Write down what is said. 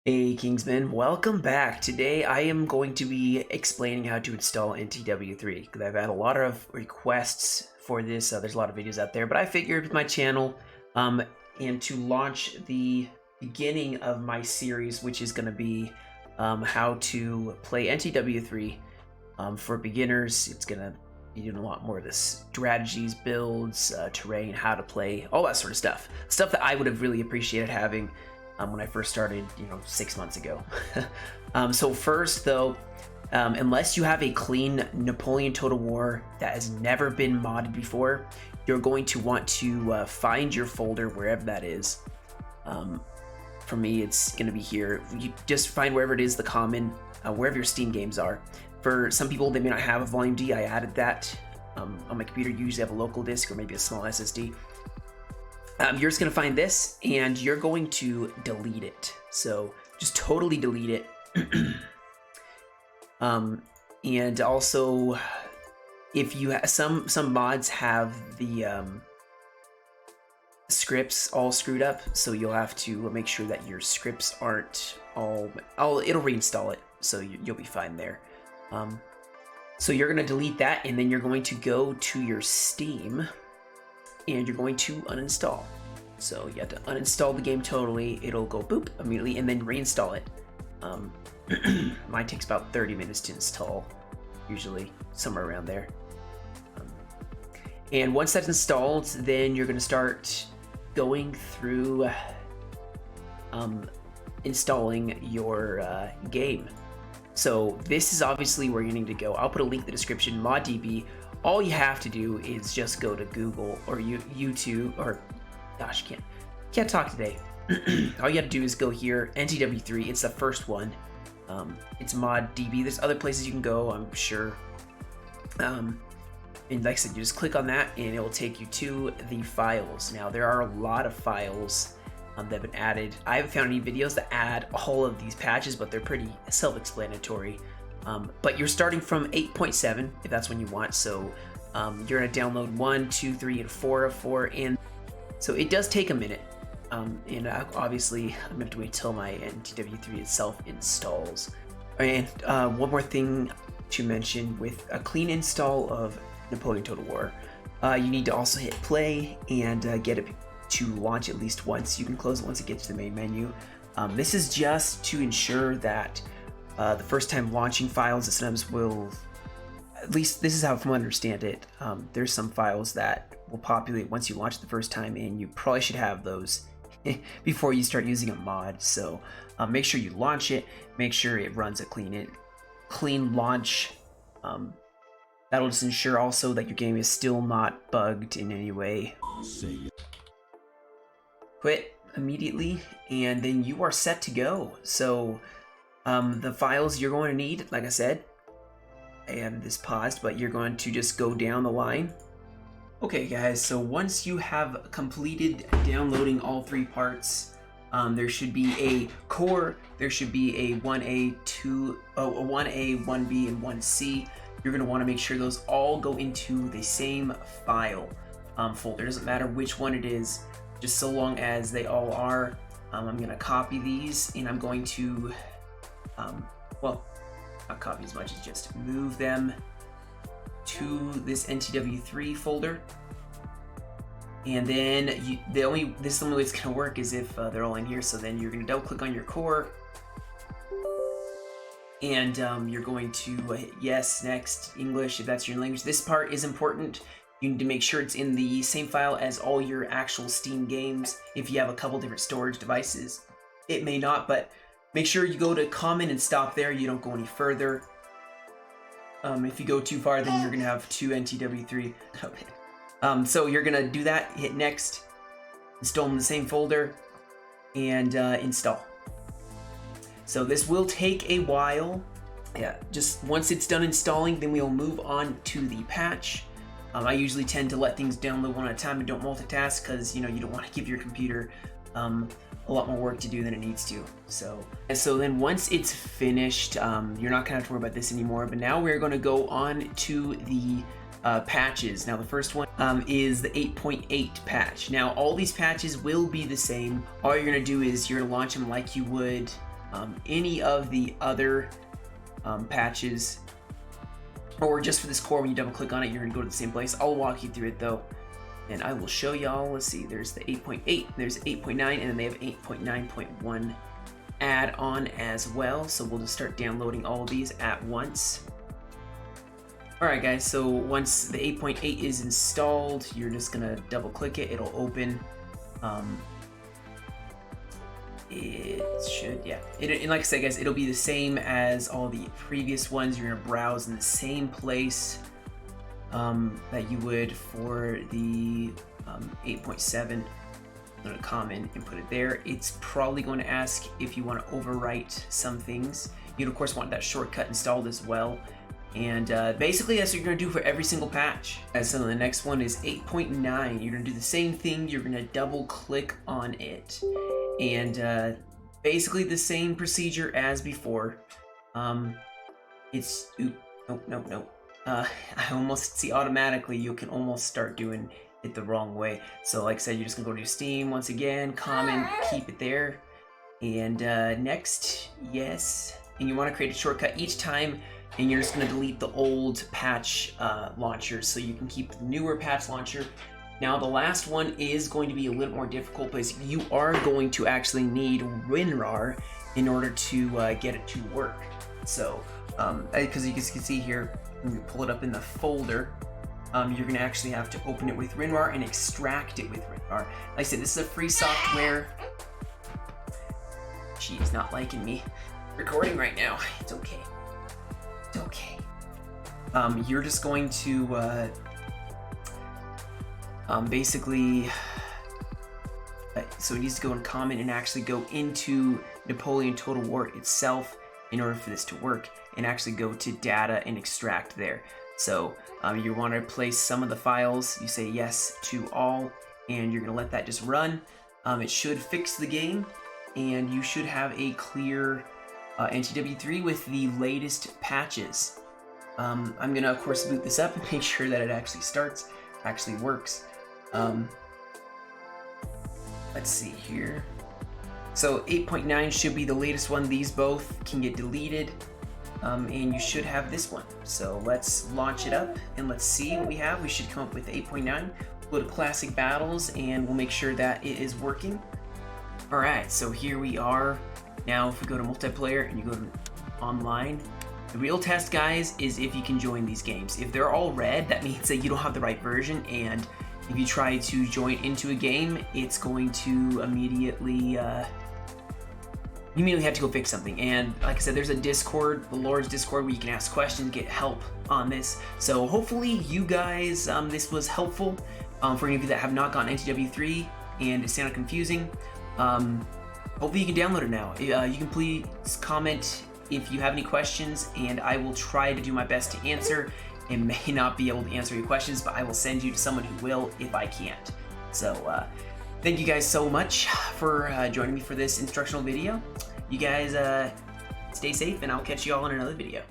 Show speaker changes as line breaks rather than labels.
Hey Kingsman, welcome back. Today I am going to be explaining how to install NTW3 because I've had a lot of requests for this. There's a lot of videos out there, but I figured with my channel and to launch the beginning of my series, which is going to be how to play NTW3 for beginners. It's going to be doing a lot more of the strategies, builds, terrain, how to play, all that sort of stuff. Stuff that I would have really appreciated having when I first started, 6 months ago. So first, though, unless you have a clean Napoleon Total War that has never been modded before, you're going to want to find your folder wherever that is. For me, it's going to be here. You just find wherever it is, the common, wherever your Steam games are. For some people, they may not have a Volume D. I added that. On my computer, you usually have a local disk or maybe a small SSD. You're just going to find this, and you're going to delete it. So just totally delete it. And also, if you some mods have the scripts all screwed up, so you'll have to make sure that your scripts aren't all. It'll reinstall it, so you'll be fine there. So you're going to delete that, and then you're going to go to your Steam. And you're going to uninstall. So you have to uninstall the game totally. It'll go boop immediately and then reinstall it. Mine takes about 30 minutes to install, usually somewhere around there. And once that's installed, then you're going to start going through installing your game. So this is obviously where you need to go. I'll put a link in the description, ModDB. All you have to do is just go to Google or YouTube, or gosh, can't talk today. All you have to do is go here, NTW3. It's the first one. It's ModDB. There's other places you can go, I'm sure. And like I said, you just click on that, and it will take you to the files. Now there are a lot of files that have been added. I haven't found any videos that add all of these patches, but they're pretty self-explanatory. But you're starting from 8.7 if that's when you want. So you're gonna download 1, 2, 3, and 4 of 4, and so it does take a minute. And obviously I'm gonna have to wait till my NTW3 itself installs. And one more thing to mention: with a clean install of Napoleon Total War, you need to also hit play and get it to launch at least once. You can close it once it gets to the main menu. This is just to ensure that the first time launching files, sometimes will, at least this is how I understand it, there's some files that will populate once you launch the first time, and you probably should have those before you start using a mod. So make sure you launch it, make sure it runs a clean launch. That'll just ensure also that your game is still not bugged in any way. Quit immediately, and then you are set to go. So the files you're going to need, like I said, I have this paused, but you're going to just go down the line. Okay guys, so once you have completed downloading all 3 parts, there should be a core, there should be a 1A, a 1A, 1B, and 1C. You're going to want to make sure those all go into the same file folder. It doesn't matter which one it is, just so long as they all are. I'm going to copy these, and I'm going to well, not copy as much as just move them to this NTW3 folder. And then this is the only way it's going to work is if they're all in here. So then you're going to double click on your core, and you're going to hit yes, next, English if that's your language. This part is important. You need to make sure it's in the same file as all your actual Steam games. If you have a couple different storage devices, it may not, but make sure you go to common and stop there. You don't go any further. If you go too far, then you're going to have 2 NTW3. Okay. So you're going to do that, hit next, install in the same folder, and install. So this will take a while. Yeah, just once it's done installing, then we'll move on to the patch. I usually tend to let things download one at a time and don't multitask because, you don't want to give your computer a lot more work to do than it needs to. So then once it's finished, you're not gonna have to worry about this anymore. But now we're gonna go on to the patches. Now the first one is the 8.8 patch. Now all these patches will be the same. All you're gonna do is you're gonna launch them like you would any of the other patches, or just for this core, when you double click on it, you're gonna go to the same place. I'll walk you through it though, and I will show y'all. Let's see, there's the 8.8, there's 8.9, and then they have 8.9.1 add-on as well. So we'll just start downloading all of these at once. Alright guys, so once the 8.8 is installed, you're just gonna double click it, it'll open. It should, yeah. And like I said guys, it'll be the same as all the previous ones. You're gonna browse in the same place that you would for the 8.7. I'm gonna comment and put it there. It's probably going to ask if you want to overwrite some things. You'd of course want that shortcut installed as well. And basically that's what you're gonna do for every single patch. So the next one is 8.9. You're gonna do the same thing. You're gonna double click on it. And basically the same procedure as before. It's, no. I almost see automatically you can almost start doing it the wrong way. So like I said, you're just gonna go to your Steam once again, comment, keep it there. And next, yes. And you wanna create a shortcut each time, and you're just gonna delete the old patch launchers so you can keep the newer patch launcher. Now the last one is going to be a little more difficult because you are going to actually need WinRAR in order to get it to work. So, because you can see here, when we pull it up in the folder, you're gonna actually have to open it with WinRAR and extract it with WinRAR. Like I said, this is a free software. She's not liking me recording right now. It's okay. It's okay. You're just going to basically, so it needs to go and comment and actually go into Napoleon Total War itself in order for this to work, and actually go to data and extract there. So you want to place some of the files, you say yes to all, and you're going to let that just run. It should fix the game, and you should have a clear NTW3 with the latest patches. I'm going to of course boot this up and make sure that it actually starts, actually works. Let's see here. So 8.9 should be the latest one. These both can get deleted, and you should have this one. So let's launch it up and let's see what we have. We should come up with 8.9. Go to classic battles and we'll make sure that it is working. All right, so here we are. Now if we go to multiplayer and you go to online, the real test, guys, is if you can join these games. If they're all red, that means that you don't have the right version, and if you try to join into a game, it's going to immediately, you immediately have to go fix something. And like I said, there's a Discord, the Lord's Discord, where you can ask questions, get help on this. So hopefully you guys, this was helpful for any of you that have not gotten NTW3 and it sounded confusing. Hopefully you can download it now. You can please comment if you have any questions, and I will try to do my best to answer. It may not be able to answer your questions, but I will send you to someone who will if I can't. So thank you guys so much for joining me for this instructional video. You guys stay safe, and I'll catch you all in another video.